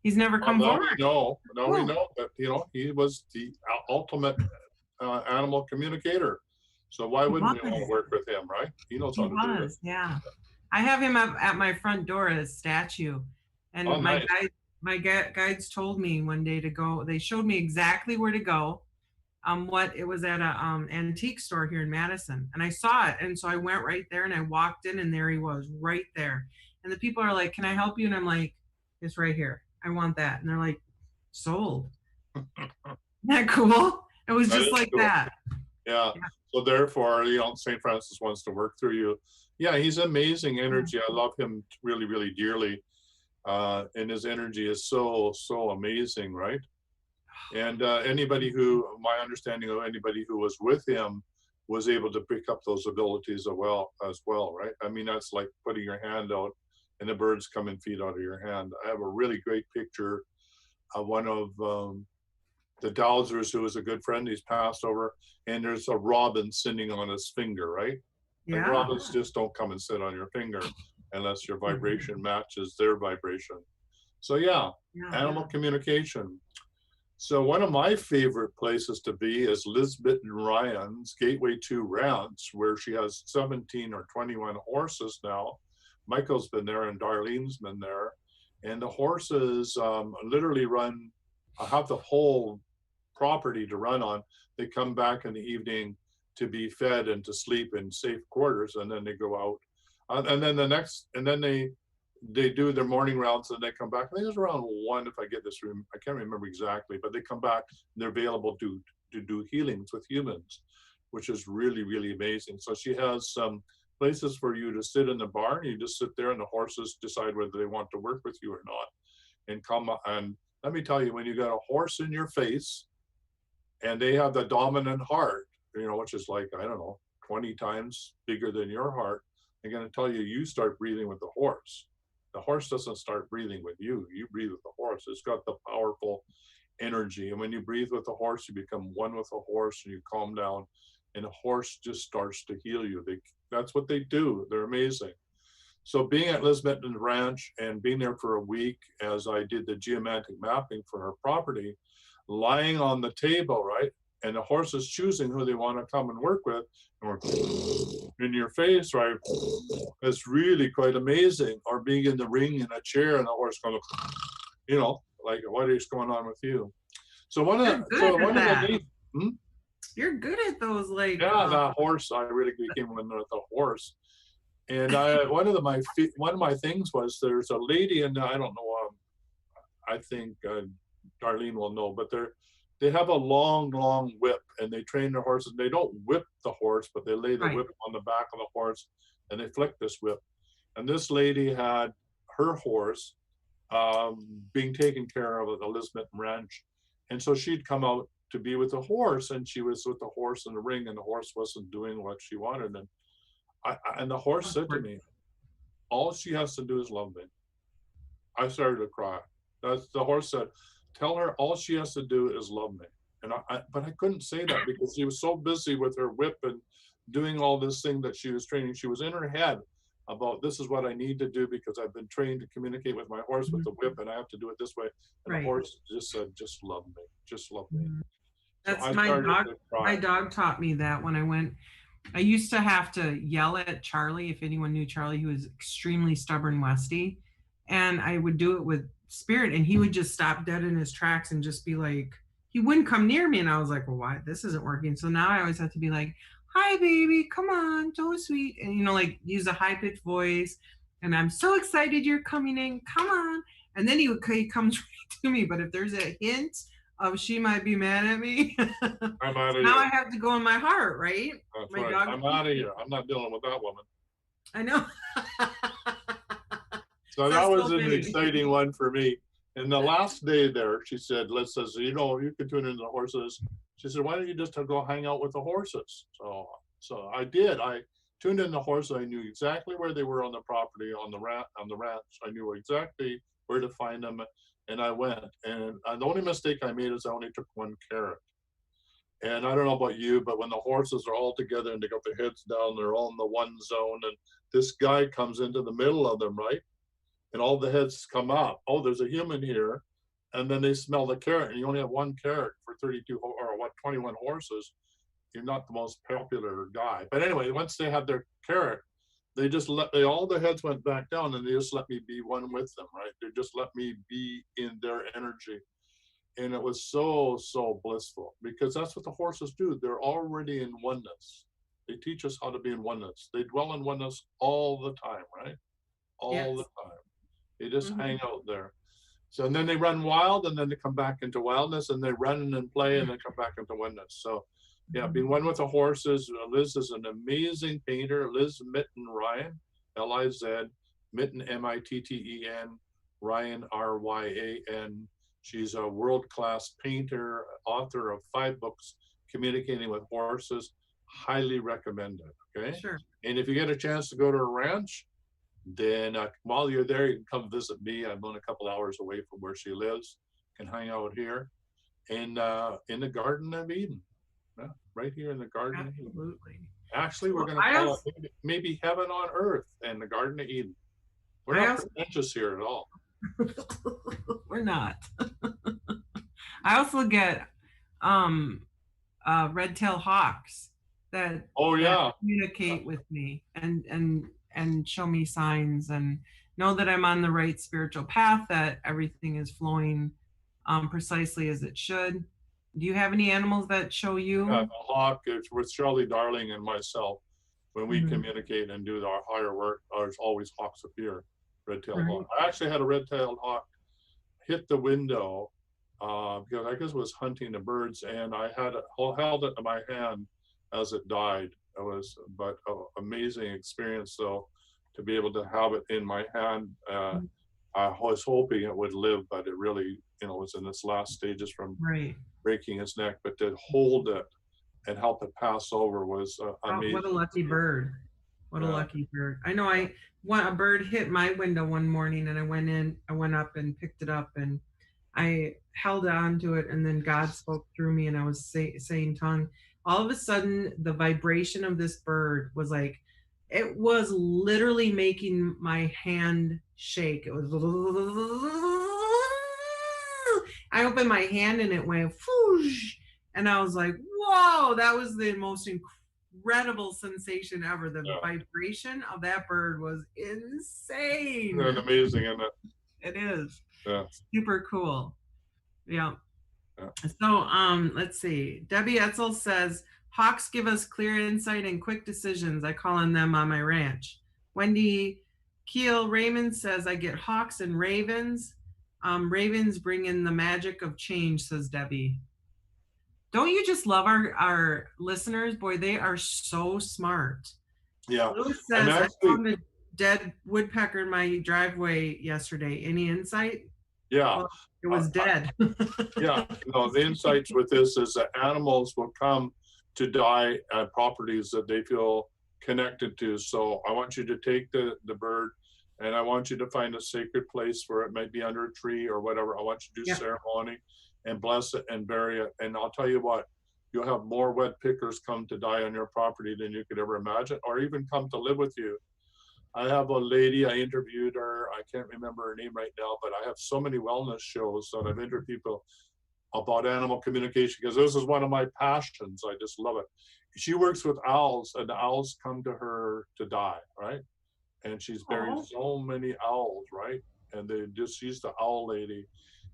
He's never come forward. We know that, you know, he was the ultimate animal communicator. So why wouldn't we want to work with him, right? He knows how to do it. Yeah. I have him up at my front door as a statue. And my guides told me one day to go. They showed me exactly where to go. It was at a antique store here in Madison, and I saw it, and so I went right there and I walked in, and there he was right there. And the people are like, "Can I help you?" And I'm like, "It's right here. I want that." And they're like, "Sold." Isn't that cool? It was just like cool. that. Yeah. So therefore, St. Francis wants to work through you. Yeah, he's amazing energy. I love him really, really dearly. And his energy is so amazing, right? And my understanding of anybody who was with him was able to pick up those abilities as well, right? I mean, that's like putting your hand out and the birds come and feed out of your hand. I have a really great picture of one of the Dowsers, who was a good friend. He's passed over, and there's a robin sitting on his finger, right? Yeah. Like robins just don't come and sit on your finger unless your vibration matches their vibration. So yeah, animal communication. So one of my favorite places to be is Lisbeth and Ryan's Gateway 2 Ranch, where she has 17 or 21 horses now. Michael's been there and Darlene's been there. And the horses literally have the whole property to run on. They come back in the evening to be fed and to sleep in safe quarters, and then they go out. And then they do their morning rounds and they come back. I think it's around 1, if I get this room. I can't remember exactly, but they come back and they're available to do healings with humans, which is really, really amazing. So she has some places for you to sit in the barn. You just sit there and the horses decide whether they want to work with you or not. And let me tell you, when you got a horse in your face and they have the dominant heart, which is like, I don't know, 20 times bigger than your heart, I'm going to tell you, you start breathing with the horse. The horse doesn't start breathing with you. You breathe with the horse. It's got the powerful energy. And when you breathe with the horse, you become one with the horse and you calm down. And the horse just starts to heal you. That's what they do. They're amazing. So being at Lisbeth Ranch and being there for a week as I did the geomantic mapping for her property, lying on the table, right? And the horse is choosing who they want to come and work with. And we're in your face, right? It's really quite amazing. Or being in the ring in a chair and the horse going, like, what is going on with you? So You're good at those, like. Yeah, that horse. I really became one with the horse. And one of my things was there's a lady, and I don't know. I think Darlene will know, but they have a long whip, and they train their horses. They don't whip the horse, but they lay the whip on the back of the horse, and they flick this whip. And this lady had her horse being taken care of at Elizabeth Ranch, and so she'd come out to be with the horse, and she was with the horse in the ring, and the horse wasn't doing what she wanted, and the horse said to me, "All she has to do is love me." I started to cry. The horse said, "Tell her all she has to do is love me." But I couldn't say that because she was so busy with her whip and doing all this thing that she was training. She was in her head about, this is what I need to do because I've been trained to communicate with my horse with the whip, and I have to do it this way. And the horse just said, "Just love me, just love me." That's my dog. My dog taught me that when I went. I used to have to yell at Charlie. If anyone knew Charlie, he was extremely stubborn Westie, and I would do it with Spirit, and he would just stop dead in his tracks and just be like, he wouldn't come near me, and I was like, well, why? This isn't working. So now I always have to be like, "Hi, baby, come on, so sweet," and like use a high pitched voice, and I'm so excited you're coming in. Come on, and then he comes right to me. But if there's a hint of she might be mad at me, I'm out of now here. I have to go in my heart, right? That's my right. dog. I'm out of here. I'm not dealing with that woman. I know. So that was an exciting one for me. And the last day there, she said, Liz says, you can tune into the horses. She said, why don't you just go hang out with the horses? So I did. I tuned in the horses. I knew exactly where they were on the property, on the ranch. I knew exactly where to find them. And I went. And the only mistake I made is I only took one carrot. And I don't know about you, but when the horses are all together and they got their heads down, they're all in the one zone. And this guy comes into the middle of them, right? And all the heads come up. Oh, there's a human here. And then they smell the carrot, and you only have one carrot for 21 horses. You're not the most popular guy. But anyway, once they had their carrot, they just all the heads went back down, and they just let me be one with them, right? They just let me be in their energy. And it was so blissful, because that's what the horses do. They're already in oneness. They teach us how to be in oneness. They dwell in oneness all the time, right? All the time. They just hang out there. So, and then they run wild, and then they come back into wildness, and they run and play, and then come back into oneness. So Yeah, been one with the horses. Liz is an amazing painter. Liz Mitten Ryan, Liz, Mitten Mitten, Ryan Ryan. She's a world-class painter, author of 5 books, Communicating with Horses. Highly recommend it. Okay. Sure. And if you get a chance to go to a ranch, then while you're there, you can come visit me. I'm only a couple hours away from where she lives. Can hang out here, and in the Garden of Eden. Yeah, right here in the Garden of Eden. Absolutely. Actually, we're going to call it maybe heaven on earth and the Garden of Eden. We're not pretentious here at all. We're not. I also get red-tailed hawks that communicate with me and show me signs and know that I'm on the right spiritual path, that everything is flowing precisely as it should. Do you have any animals that show you? The hawk is with Shirley Darling and myself. When we communicate and do our higher work, there's always hawks appear, red-tailed hawk. I actually had a red-tailed hawk hit the window because I guess it was hunting the birds, and I had it, held it in my hand as it died. It was an amazing experience, though, to be able to have it in my hand. I was hoping it would live, but it really, was in its last stages from breaking its neck. But to hold it and help it pass over was amazing. What a lucky bird! What a lucky bird! I know. A bird hit my window one morning, and I went up and picked it up, and I held on to it, and then God spoke through me, and I was saying tongue. All of a sudden, the vibration of this bird was like, it was literally making my hand shake. It was. I opened my hand and it went whoosh, and I was like, "Whoa!" That was the most incredible sensation ever. The vibration of that bird was insane. It's amazing, isn't it? It is. Yeah. Super cool. Yeah. So let's see. Debbie Etzel says, hawks give us clear insight and quick decisions. I call on them on my ranch. Wendy Keel Raymond says, I get hawks and ravens. Ravens bring in the magic of change, says Debbie. Don't you just love our listeners? Boy, they are so smart. Yeah. Lewis says, I found a dead woodpecker in my driveway yesterday. Any insight? Yeah. Well, it was dead. The insights with this is that animals will come to die at properties that they feel connected to. So I want you to take the bird, and I want you to find a sacred place where it might be under a tree or whatever. I want you to do ceremony and bless it and bury it. And I'll tell you what, you'll have more woodpeckers come to die on your property than you could ever imagine, or even come to live with you. I have a lady, I interviewed her, I can't remember her name right now, but I have so many wellness shows that I've interviewed people about animal communication, because this is one of my passions. I just love it. She works with owls, and the owls come to her to die, right? And she's buried so many owls, right? And she's the owl lady.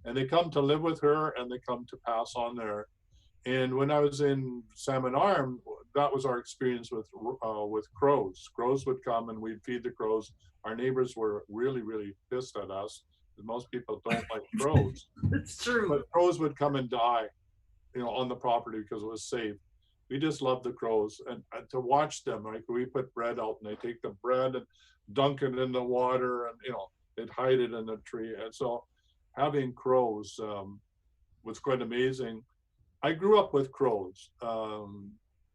And they come to live with her, and they come to pass on there. And when I was in Salmon Arm, that was our experience with crows. Crows would come, and we'd feed the crows. Our neighbors were really, really pissed at us. Most people don't like crows. It's true. But crows would come and die, on the property because it was safe. We just love the crows, and to watch them. Like, we put bread out, and they take the bread and dunk it in the water, and they'd hide it in the tree. And so, having crows was quite amazing. I grew up with crows.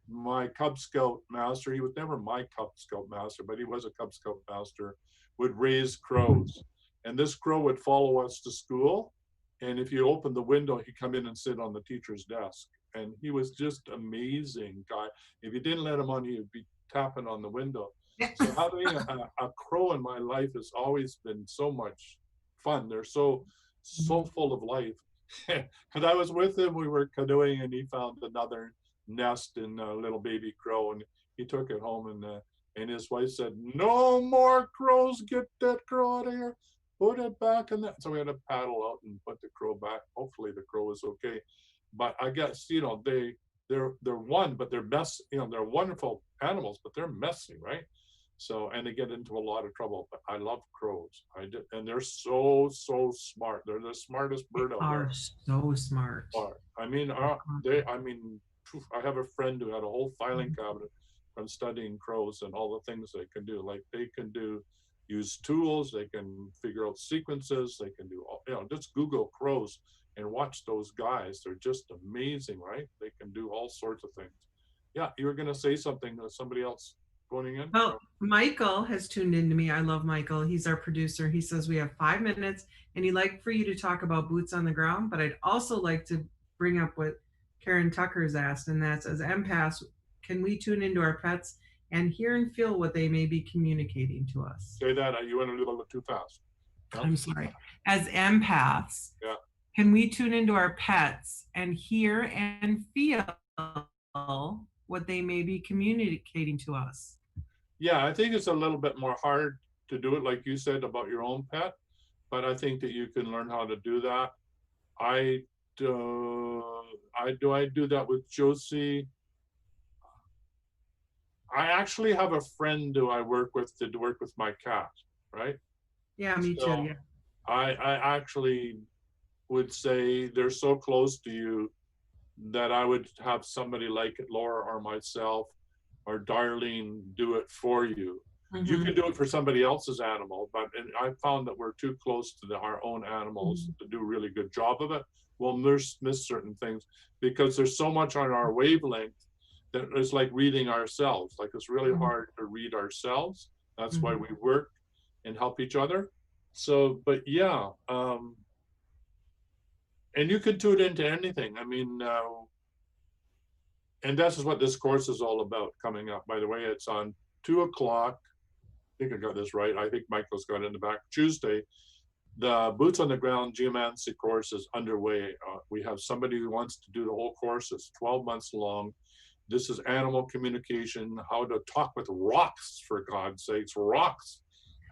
My Cub Scout master, he was never my Cub Scout master, but he was a Cub Scout master, would raise crows. And this crow would follow us to school. And if you open the window, he'd come in and sit on the teacher's desk. And he was just amazing guy. If you didn't let him on, he'd be tapping on the window. So having a crow in my life has always been so much fun. They're so full of life. And I was with him, we were canoeing, and he found another nest in a little baby crow, and he took it home, and his wife said, no more crows, get that crow out of here, put it back in that. So we had to paddle out and put the crow back. Hopefully the crow is okay. But I guess, they're one, but they're they're wonderful animals, but they're messy, right? So, and they get into a lot of trouble, but I love crows. And they're so smart. They're the smartest bird out there. Are so smart. I mean, I have a friend who had a whole filing cabinet from studying crows and all the things they can do. Like they can use tools, they can figure out sequences, they can do, just Google crows and watch those guys. They're just amazing, right? They can do all sorts of things. Yeah, you were going to say something, somebody else phoning in? Well, Michael has tuned into me. I love Michael. He's our producer. He says we have 5 minutes and he'd like for you to talk about boots on the ground, but I'd also like to bring up what Karen Tucker's asked, and that's, as empaths, can we tune into our pets and hear and feel what they may be communicating to us? Say that, you went a little bit too fast. No? I'm sorry. As empaths, yeah, can we tune into our pets and hear and feel what they may be communicating to us? Yeah, I think it's a little bit more hard to do it, like you said, about your own pet, but I think that you can learn how to do that. I do that with Josie. I actually have a friend who I work with to work with my cat, right? Yeah, me too. Yeah. I actually would say they're so close to you that I would have somebody like Laura or myself or Darlene do it for you. Mm-hmm. You can do it for somebody else's animal, but I found that we're too close to our own animals to do a really good job of it. We'll miss certain things because there's so much on our wavelength that it's like reading ourselves. Like it's really hard to read ourselves. That's why we work and help each other. So, but yeah, and you can tune into anything. I mean, and this is what this course is all about coming up. By the way, it's on 2 o'clock. I think I got this right. I think Michael's got it in the back. Tuesday, the Boots on the Ground Geomancy course is underway. We have somebody who wants to do the whole course. It's 12 months long. This is animal communication, how to talk with rocks, for God's sakes. Rocks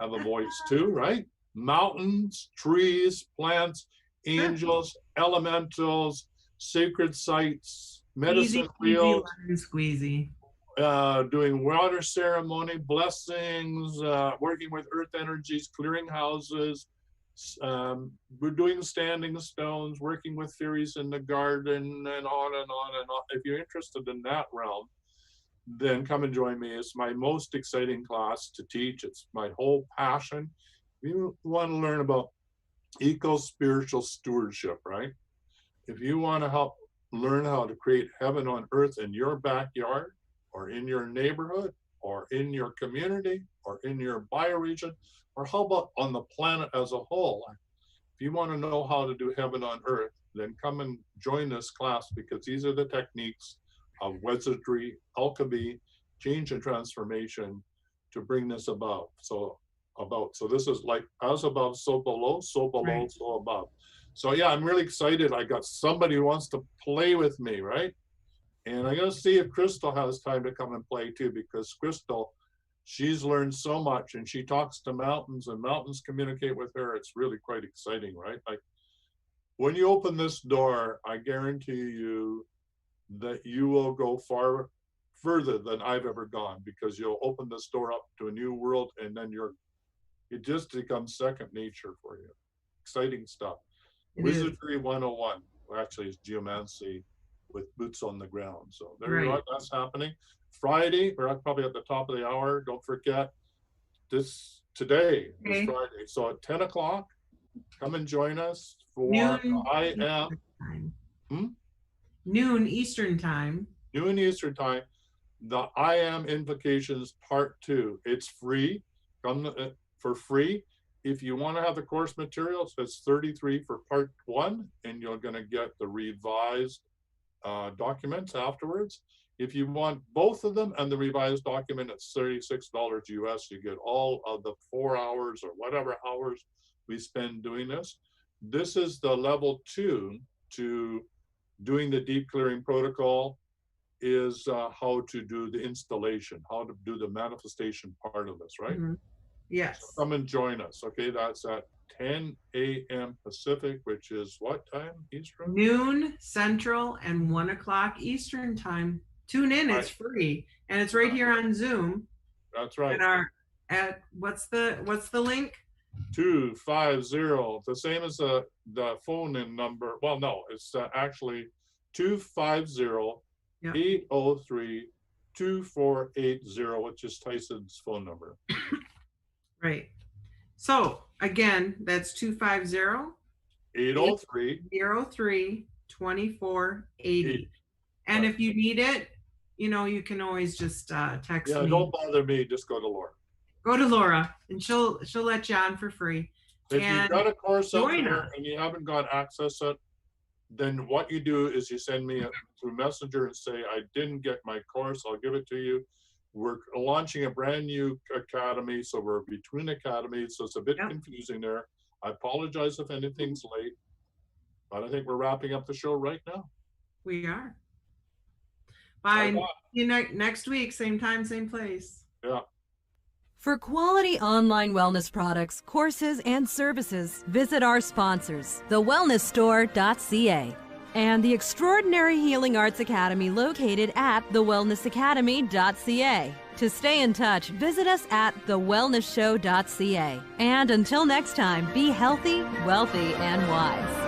have a voice too, right? Mountains, trees, plants, angels, elementals, sacred sites, medicine wheels, squeezy. Doing water ceremony, blessings, working with earth energies, clearing houses. We're doing standing stones, working with fairies in the garden, and on and on and on. If you're interested in that realm, then come and join me. It's my most exciting class to teach. It's my whole passion. You want to learn about eco-spiritual stewardship, right? If you want to help learn how to create heaven on earth in your backyard, or in your neighborhood, or in your community, or in your bioregion, or how about on the planet as a whole? If you want to know how to do heaven on earth, then come and join this class, because these are the techniques of wizardry, alchemy, change and transformation to bring this about. So this is like as above, so below, so above. So yeah, I'm really excited. I got somebody who wants to play with me, right? And I'm going to see if Crystal has time to come and play too, because Crystal, she's learned so much and she talks to mountains and mountains communicate with her. It's really quite exciting, right? Like when you open this door, I guarantee you that you will go further than I've ever gone, because you'll open this door up to a new world, and then it just becomes second nature for you. Exciting stuff. Wizardry 101, actually it's geomancy with boots on the ground. So there you are, that's happening. Friday, or probably at the top of the hour, don't forget, today is Friday. So at 10 o'clock, come and join us for Noon Eastern time. Noon Eastern time, the I Am Invocations Part 2. It's free, come for free. If you want to have the course materials, it's $33 for Part 1, and you're going to get the revised documents afterwards. If you want both of them and the revised document, it's $36 US. You get all of the 4 hours or whatever hours we spend doing this. This is the level 2 to doing the deep clearing protocol, is how to do the installation, how to do the manifestation part of this, right? Yes. So come and join us. Okay, that's at 10 a.m. Pacific, which is what time Eastern? Noon Central and 1 o'clock Eastern time. Tune in, it's free, and it's right here on Zoom. That's right. At what's the link? 250, the same as the phone in number. Well, no, it's actually 250 Yep. 803-2480, which is Tyson's phone number. Right. So again, that's 250 803 03-2480. And if you need it, you can always just text me. Don't bother me. Just go to Laura. Go to Laura, and she'll let you on for free. If you've got a course out join there us. and you haven't got access it, then what you do is you send me through Messenger and say, I didn't get my course. I'll give it to you. We're launching a brand new academy, so we're between academies, so it's a bit confusing there. I apologize if anything's late, but I think we're wrapping up the show right now. We are. Bye. See you next week, same time, same place. Yeah. For quality online wellness products, courses, and services, visit our sponsors, thewellnessstore.ca and the Extraordinary Healing Arts Academy located at thewellnessacademy.ca. To stay in touch, visit us at thewellnessshow.ca. And until next time, be healthy, wealthy, and wise.